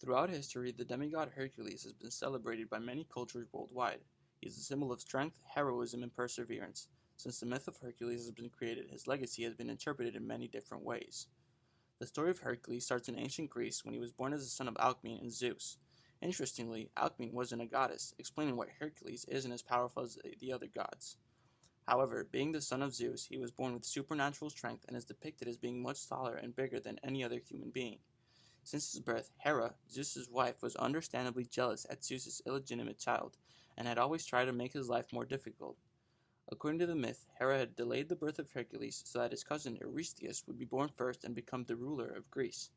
Throughout history, the demigod Hercules has been celebrated by many cultures worldwide. He is a symbol of strength, heroism, and perseverance. Since the myth of Hercules has been created, his legacy has been interpreted in many different ways. The story of Hercules starts in ancient Greece when he was born as the son of Alcmene and Zeus. Interestingly, Alcmene wasn't a goddess, explaining why Hercules isn't as powerful as the other gods. However, being the son of Zeus, he was born with supernatural strength and is depicted as being much taller and bigger than any other human being. Since his birth, Hera, Zeus's wife, was understandably jealous at Zeus's illegitimate child, and had always tried to make his life more difficult. According to the myth, Hera had delayed the birth of Hercules so that his cousin Eurystheus would be born first and become the ruler of Greece.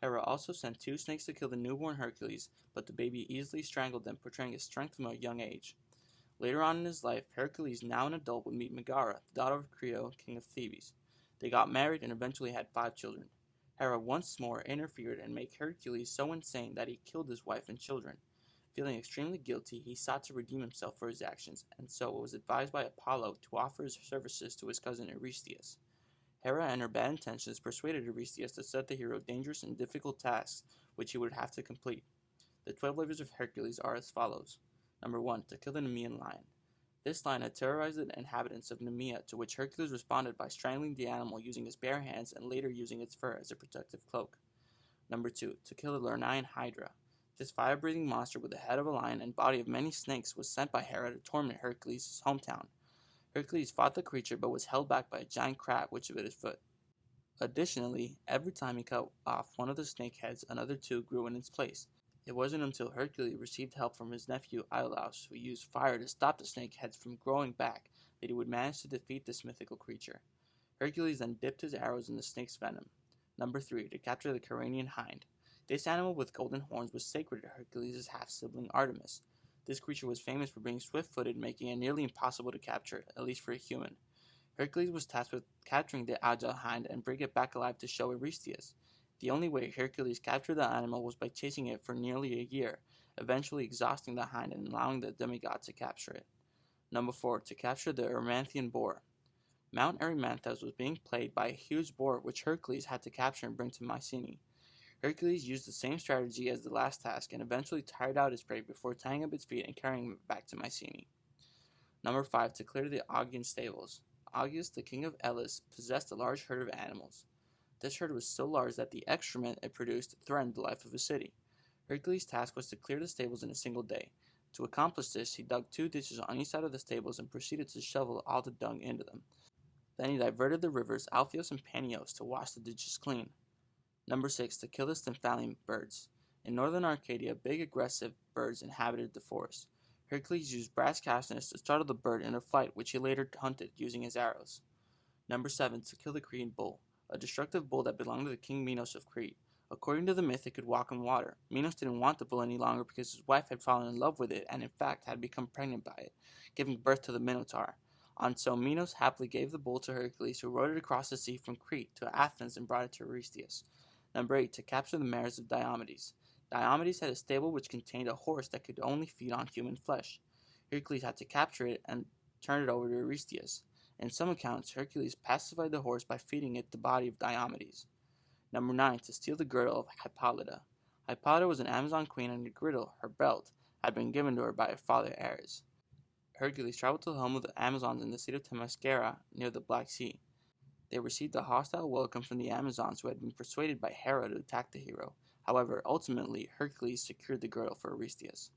Hera also sent 2 snakes to kill the newborn Hercules, but the baby easily strangled them, portraying his strength from a young age. Later on in his life, Hercules, now an adult, would meet Megara, the daughter of Creo, king of Thebes. They got married and eventually had 5 children. Hera once more interfered and made Hercules so insane that he killed his wife and children. Feeling extremely guilty, he sought to redeem himself for his actions, and so was advised by Apollo to offer his services to his cousin Eurystheus. Hera and her bad intentions persuaded Eurystheus to set the hero dangerous and difficult tasks which he would have to complete. The 12 labors of Hercules are as follows. Number 1. To kill the Nemean lion. This lion had terrorized the inhabitants of Nemea, to which Hercules responded by strangling the animal using his bare hands and later using its fur as a protective cloak. Number 2. To kill the Lernean Hydra. This fire-breathing monster with the head of a lion and body of many snakes was sent by Hera to torment Hercules' hometown. Hercules fought the creature but was held back by a giant crab which bit his foot. Additionally, every time he cut off one of the snake heads, another 2 grew in its place. It wasn't until Hercules received help from his nephew Iolaus, who used fire to stop the snake heads from growing back, that he would manage to defeat this mythical creature. Hercules then dipped his arrows in the snake's venom. Number 3. To capture the Ceranian hind. This animal with golden horns was sacred to Hercules' half-sibling Artemis. This creature was famous for being swift-footed, making it nearly impossible to capture, at least for a human. Hercules was tasked with capturing the agile hind and bring it back alive to show Eurystheus. The only way Hercules captured the animal was by chasing it for nearly a year, eventually exhausting the hind and allowing the demigod to capture it. Number 4. To capture the Erymanthian boar. Mount Erymanthus was being plagued by a huge boar which Hercules had to capture and bring to Mycenae. Hercules used the same strategy as the last task and eventually tired out his prey before tying up its feet and carrying it back to Mycenae. Number 5. To clear the Augean stables. Augeas, the king of Elis, possessed a large herd of animals. This herd was so large that the excrement it produced threatened the life of a city. Hercules' task was to clear the stables in a single day. To accomplish this, he dug 2 ditches on each side of the stables and proceeded to shovel all the dung into them. Then he diverted the rivers Alpheus and Panios to wash the ditches clean. Number 6. To kill the Stymphalian birds. In northern Arcadia, big aggressive birds inhabited the forest. Hercules used brass castings to startle the bird in a flight which he later hunted using his arrows. Number 7. To kill the Cretan bull. A destructive bull that belonged to the king Minos of Crete. According to the myth, it could walk on water. Minos didn't want the bull any longer because his wife had fallen in love with it and in fact had become pregnant by it, giving birth to the Minotaur. And so Minos happily gave the bull to Hercules, who rode it across the sea from Crete to Athens and brought it to Eurystheus. Number 8. To capture the mares of Diomedes. Diomedes had a stable which contained a horse that could only feed on human flesh. Hercules had to capture it and turn it over to Eurystheus. In some accounts, Hercules pacified the horse by feeding it the body of Diomedes. Number 9. To steal the girdle of Hippolyta. Hippolyta was an Amazon queen, and the girdle, her belt, had been given to her by her father Ares. Hercules traveled to the home of the Amazons in the city of Themyscira near the Black Sea. They received a hostile welcome from the Amazons, who had been persuaded by Hera to attack the hero. However, ultimately, Hercules secured the girdle for Eurystheus.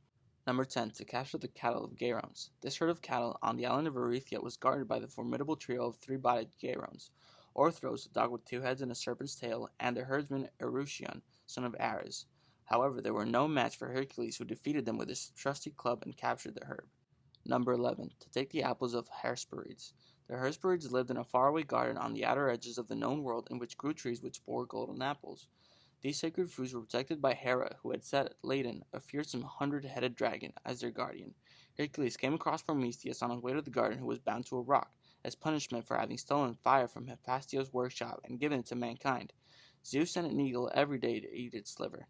Number 10. To capture the cattle of Gerones. This herd of cattle on the island of Erythea was guarded by the formidable trio of 3-bodied Gerones: Orthros, the dog with 2 heads and a serpent's tail, and the herdsman Erucion, son of Ares. However, they were no match for Hercules, who defeated them with his trusty club and captured the herd. Number 11. To take the apples of Hesperides. The Hesperides lived in a faraway garden on the outer edges of the known world in which grew trees which bore golden apples. These sacred fruits were protected by Hera, who had set Ladon, a fearsome 100-headed dragon, as their guardian. Hercules came across Prometheus on his way to the garden, who was bound to a rock, as punishment for having stolen fire from Hephaestion's workshop and given it to mankind. Zeus sent an eagle every day to eat its liver.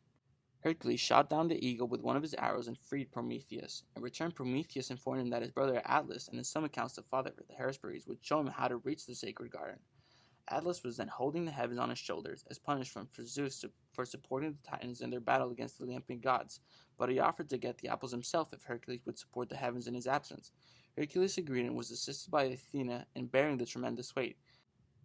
Hercules shot down the eagle with one of his arrows and freed Prometheus. In return, Prometheus informed him that his brother Atlas, and in some accounts the father of the Hesperides, would show him how to reach the sacred garden. Atlas was then holding the heavens on his shoulders as punishment for Zeus for supporting the Titans in their battle against the Olympian gods, but he offered to get the apples himself if Hercules would support the heavens in his absence. Hercules agreed and was assisted by Athena in bearing the tremendous weight.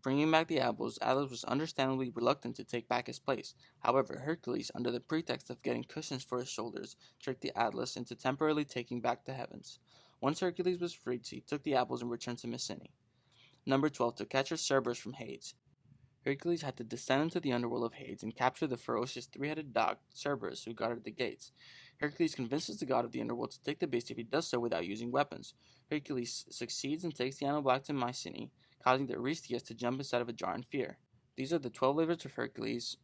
Bringing back the apples, Atlas was understandably reluctant to take back his place. However, Hercules, under the pretext of getting cushions for his shoulders, tricked the Atlas into temporarily taking back the heavens. Once Hercules was freed, he took the apples and returned to Mycenae. Number 12. To capture Cerberus from Hades. Hercules had to descend into the underworld of Hades and capture the ferocious three-headed dog, Cerberus, who guarded the gates. Hercules convinces the god of the underworld to take the beast if he does so without using weapons. Hercules succeeds and takes the animal back to Mycenae, causing the Eurystheus to jump inside of a jar in fear. These are the 12 labors of Hercules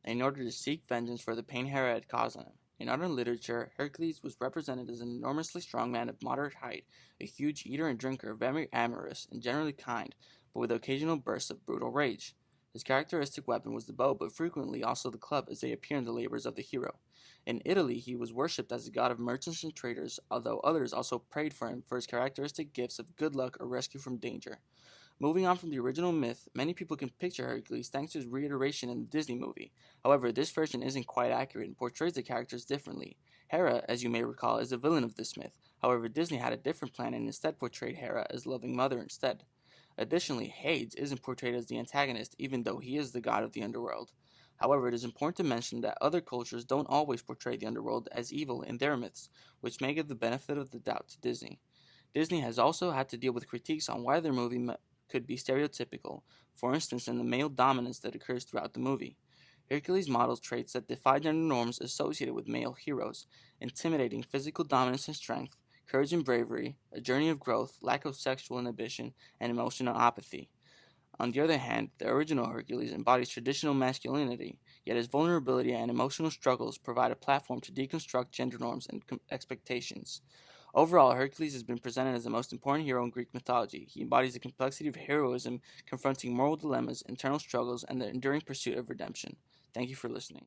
in order to seek vengeance for the pain Hera had caused on him. In art and literature, Hercules was represented as an enormously strong man of moderate height, a huge eater and drinker, very amorous and generally kind, but with occasional bursts of brutal rage. His characteristic weapon was the bow, but frequently also the club, as they appear in the labors of the hero. In Italy, he was worshipped as the god of merchants and traders, although others also prayed for him for his characteristic gifts of good luck or rescue from danger. Moving on from the original myth, many people can picture Hercules thanks to his reiteration in the Disney movie. However, this version isn't quite accurate and portrays the characters differently. Hera, as you may recall, is the villain of this myth. However, Disney had a different plan and instead portrayed Hera as loving mother instead. Additionally, Hades isn't portrayed as the antagonist, even though he is the god of the underworld. However, it is important to mention that other cultures don't always portray the underworld as evil in their myths, which may give the benefit of the doubt to Disney. Disney has also had to deal with critiques on why their movie could be stereotypical, for instance in the male dominance that occurs throughout the movie. Hercules models traits that defy gender norms associated with male heroes, intimidating physical dominance and strength, courage and bravery, a journey of growth, lack of sexual inhibition, and emotional apathy. On the other hand, the original Hercules embodies traditional masculinity, yet his vulnerability and emotional struggles provide a platform to deconstruct gender norms and expectations. Overall, Hercules has been presented as the most important hero in Greek mythology. He embodies the complexity of heroism, confronting moral dilemmas, internal struggles, and the enduring pursuit of redemption. Thank you for listening.